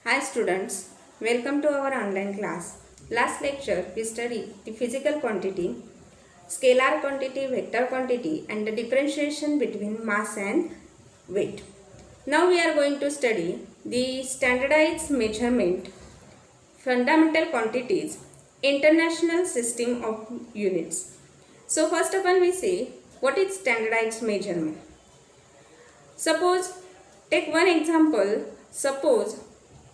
Hi students, welcome to our online class. Last lecture we studied the physical quantity, scalar quantity, vector quantity and the differentiation between mass and weight. Now we are going to study the standardized measurement, fundamental quantities, international system of units. So first of all we say what is standardized measurement. Suppose, take one example. Suppose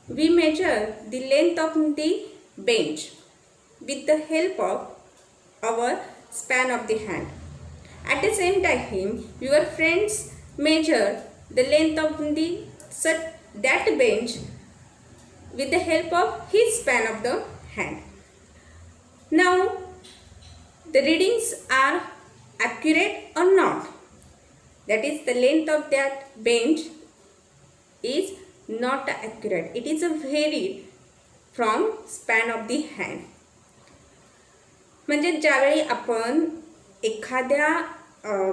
we measure the length of the bench with the help of our span of the hand. At the same time, your friends measure the length of that bench with the help of his span of the hand. Now, the readings are accurate or not? That is, the length of that bench is not accurate. It is a varied from span of the hand. म्हणजे ज्यावेळी आपण एखाद्या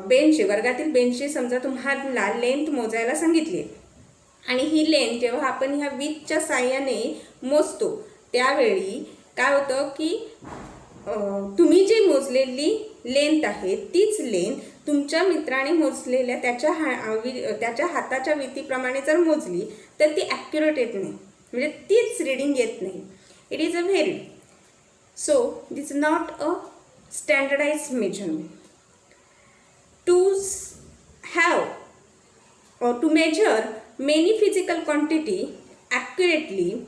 bench वर्गातील बेंचची समजा तुम्हाला length मोजायला सांगितली आणि ही लेंथ जेव्हा आपण ह्या विथच्या साहाय्याने मोजतो त्यावेळी काय होतं की तुम्ही जी मोजलेली लेंथ आहे तीच लेंथ तुमच्या मित्राने मोजलेल्या त्याच्या हाताच्या वितीप्रमाणे जर मोजली तर ती ॲक्युरेट येत नाही, म्हणजे तीच रीडिंग येत नाही. It is a very so this is not a standardised measurement. To measure many physical quantity accurately,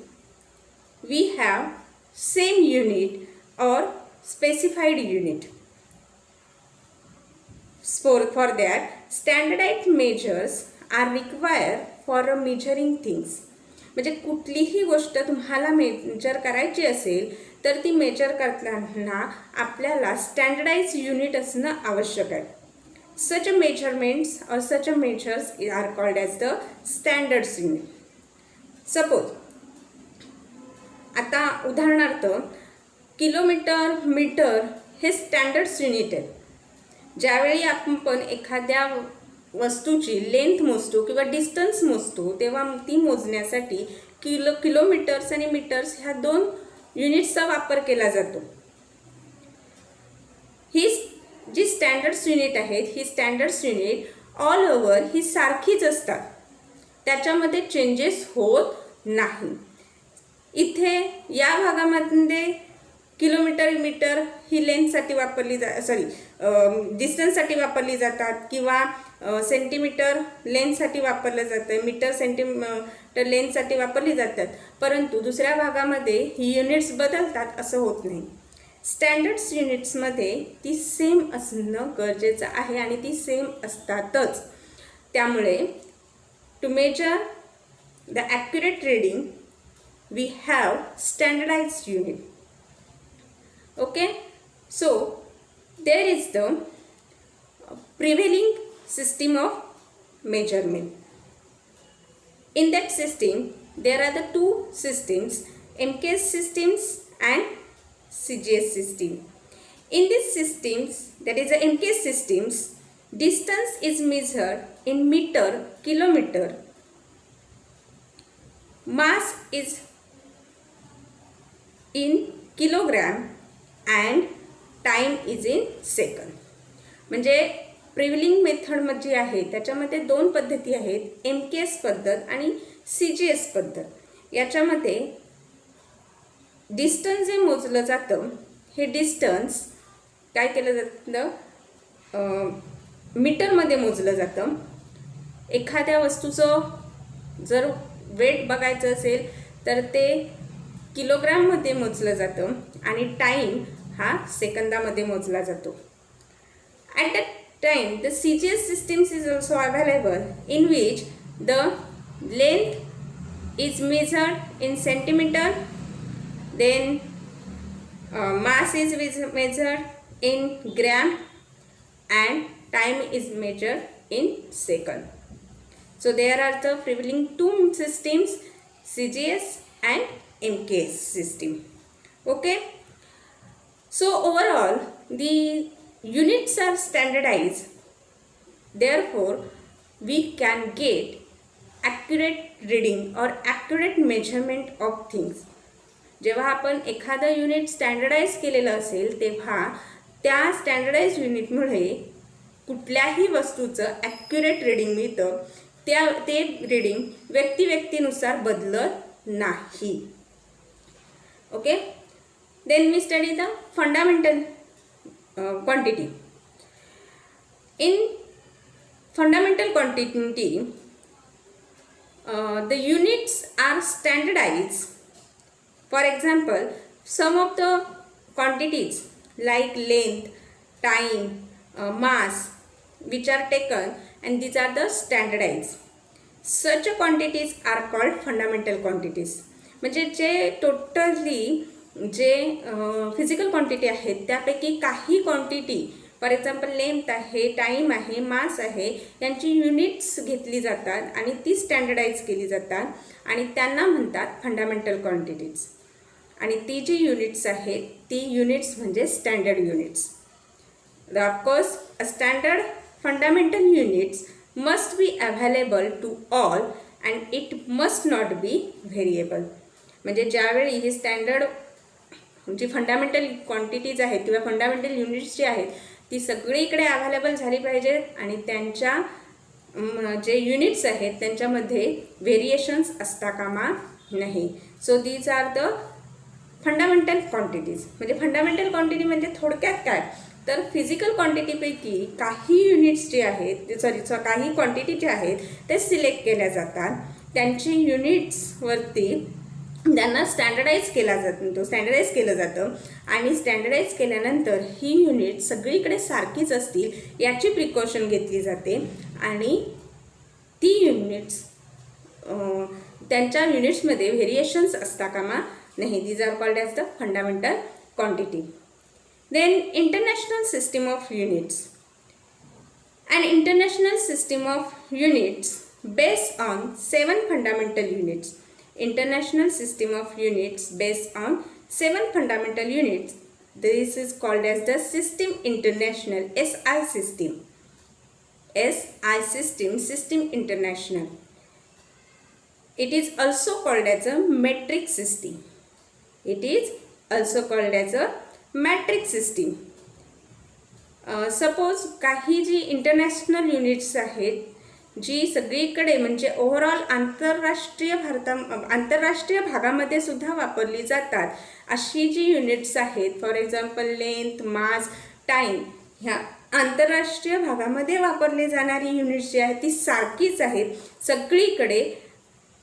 we have same unit or specified unit. For that, standardized measures are required for measuring things. म्हणजे कुठलीही गोष्ट तुम्हाला major करायची असेल तर ती major करताना आपल्याला स्टँडर्डाइज युनिट असणं आवश्यक आहे. Such a measurements or such a measures are called as the standards unit. Suppose, आता उदाहरणार्थ किलोमीटर, मीटर हे स्टँडर्ड्स युनिट आहेत. ज्यावेळी आपण एखाद्या वस्तूची लेंथ मोजतो किंवा डिस्टन्स मोजतो तेव्हा ती मोजण्यासाठी किलोमीटर्स आणि मीटर्स ह्या दोन युनिट्सचा वापर केला जातो. ही जी स्टँडर्ड्स युनिट आहेत ही स्टँडर्ड्स युनिट ऑल ओव्हर ही सारखीच असतात, त्याच्यामध्ये चेंजेस होत नाही. इथे या भागामध्ये किलोमीटर, मीटर ही लेंथसाठी वापरली डिस्टन्ससाठी वापरली जातात किंवा सेंटीमीटर लेंथसाठी वापरलं जातं, मीटर सेंटीमीटर लेंथसाठी वापरली जातात. परंतु दुसऱ्या भागामध्ये ही युनिट्स बदलतात असं होत नाही. स्टँडर्ड्स युनिट्समध्ये ती सेम असणं गरजेचं आहे आणि ती सेम असतातच. त्यामुळे to measure the accurate reading we have standardised unit. Okay, so there is the prevailing system of measurement. In that system there are the two systems, MKS systems and CGS system. In these systems, that is the MKS systems, distance is measured in meter, kilometer, mass is in kilogram and time is in second. म्हणजे प्रिव्हेलिंग method जी आहे त्याच्यामध्ये दोन पद्धती आहेत, MKS पद्धत आणि CGS पद्धत. याच्यामध्ये डिस्टन्स जे मोजलं जातं हे डिस्टन्स काय केलं जातं, मीटरमध्ये मोजलं जातं. एखाद्या वस्तूचं जर वेट बघायचं असेल तर ते किलोग्राममध्ये मोजलं जातं आणि टाईम हा सेकंदामध्ये मोजला जातो. At that time the CGS systems is also available in which the length is measured in centimeter, then mass is measured in gram and time is measured in second. So there are the prevailing two systems, CGS and MKS system. Okay. So overall the units are standardized, therefore we can get accurate reading और accurate measurement of things. जेव्हा आपण एखादं unit standardise केलेलं असेल तेव्हा त्या standardise युनिटमुळे कुठल्याही वस्तूचं ॲक्युरेट रीडिंग मिळतं. ते रीडिंग व्यक्तिनुसार बदलत नाही. Okay, then we study the fundamental quantity. In fundamental quantity the units are standardized. For example, some of the quantities like length, time, mass which are taken and these are the standardized. Such quantities are called fundamental quantities. म्हणजे जे totally जे physical quantity आहेत त्यापैकी काही quantity, for example length आहे, time आहे, मास आहे, यांची युनिट्स घेतली जातात आणि ती स्टँडर्डाईज केली जातात आणि त्यांना म्हणतात फंडामेंटल क्वांटिटीज. आणि ती जी युनिट्स आहेत ती युनिट्स म्हणजे standard units. Of course a standard fundamental units must be available to all and it must not be variable. म्हणजे ज्यावेळी ही स्टँडर्ड जी फंडामेंटल क्वांटिटीज आहेत किंवा फंडामेंटल युनिट्स जे आहेत ती सगळीकडे अवेलेबल झाली पाहिजेत आणि त्यांच्या जे युनिट्स आहेत त्यांच्यामध्ये व्हेरिएशन्स असता कामा नाही. So these are the fundamental quantities. म्हणजे फंडामेंटल क्वांटिटी म्हणजे थोडक्यात काय तर फिजिकल क्वांटिटीपैकी काही युनिट्स जे आहेत काही क्वांटिटी जे आहेत ते सिलेक्ट केल्या जातात. त्यांची युनिट्सवरती त्यांना स्टँडर्डाईज केलं जातं आणि स्टँडर्डाईज केल्यानंतर ही युनिट सगळीकडे सारखीच असतील याची प्रिकॉशन घेतली जाते आणि ती युनिट्स त्यांच्या युनिट्समध्ये व्हेरिएशन्स असता कामा नाही. These are called as the fundamental quantity. Then international system of units. An international system of units based on 7 fundamental units. International system of units based on 7 fundamental units. This is called as the System International, SI system. SI system, System International. It is also called as a metric system. It is also called as a metric system. Suppose काही जी international units आहेत जी सगळीकडे म्हणजे overall आंतरराष्ट्रीय भागामध्ये सुद्धा वापरली जातात अशी जी युनिट्स आहेत, for example length, mass, time, ह्या आंतरराष्ट्रीय भागामध्ये वापरली जाणारी युनिट्स जी आहेत ती सारखीच आहेत सगळीकडे.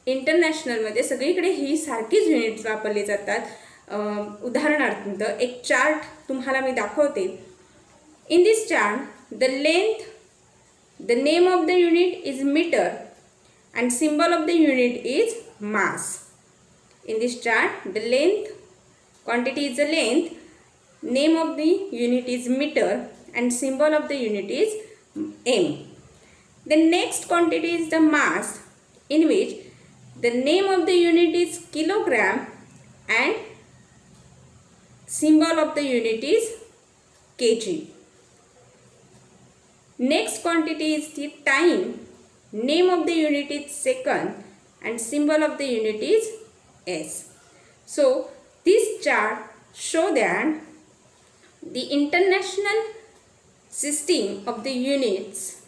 इंटरनॅशनलमध्ये सगळीकडे ही सारखीच युनिट्स वापरली जातात. उदाहरणार्थ एक चार्ट तुम्हाला मी दाखवते. In this chart, the length, the name of the unit is meter and symbol of the unit is mass. In this chart, the length, quantity is the length, name of the unit is meter and symbol of the unit is m. The next quantity is the mass, in which the name of the unit is kilogram and symbol of the unit is kg. Next quantity is the time, name of the unit is second and symbol of the unit is s. So this chart show that the international system of the units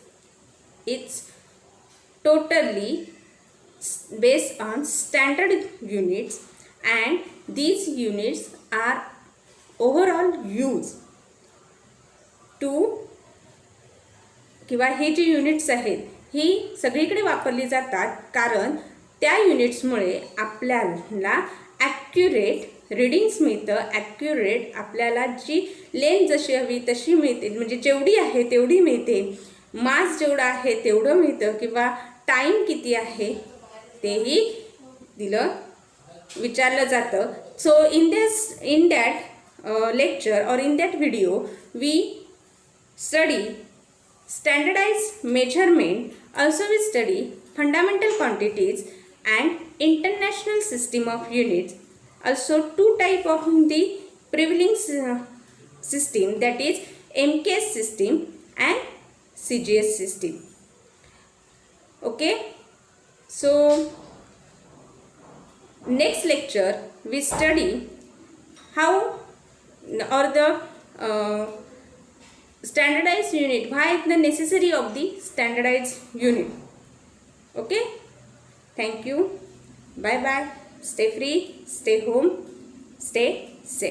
is totally based on standard units and these units are overall used to किंवा हे जी units आहेत ही सगळीकडे वापरली जातात कारण त्या युनिट्समुळे आपल्याला accurate readings मिळतं. ॲक्युरेट आपल्याला जी लेंथ जशी हवी तशी मिळते, म्हणजे जेवढी आहे तेवढी मिळते. मास जेवढा आहे तेवढं मिळतं किंवा टाईम किती आहे तेही विचारलं जातं. So in that lecture or in that video we study standardized measurement. Also we study fundamental quantities and international system of units. Also two type of the prevailing system, that is MKS system and CGS system. Okay, So next lecture we study how or the standardized unit, why the necessary of the standardized unit. Okay, thank you, bye bye, stay free, stay home, stay safe.